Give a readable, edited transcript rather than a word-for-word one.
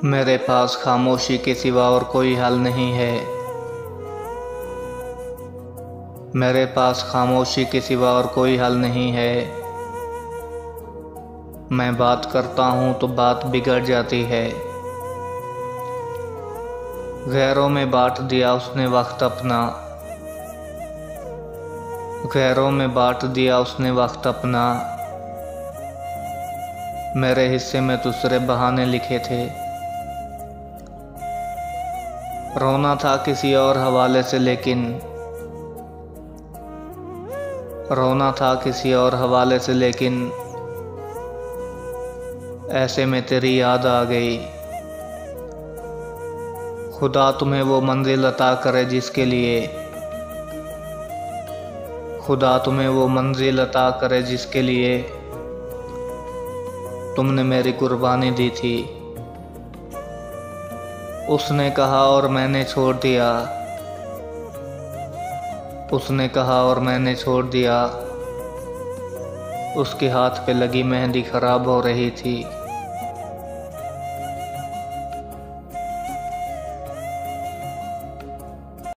मेरे पास खामोशी के सिवा और कोई हल नहीं है। मेरे पास खामोशी के सिवा और कोई हल नहीं है। मैं बात करता हूँ तो बात बिगड़ जाती है। गैरों में बांट दिया उसने वक्त अपना। गैरों में बांट दिया उसने वक्त अपना। मेरे हिस्से में दूसरे बहाने लिखे थे। रोना था किसी और हवाले से लेकिन ऐसे में तेरी याद आ गई। खुदा तुम्हें वो मंजिल अता करे जिसके लिए तुमने मेरी कुर्बानी दी थी। उसने कहा और मैंने छोड़ दिया। उसके हाथ पे लगी मेहंदी खराब हो रही थी।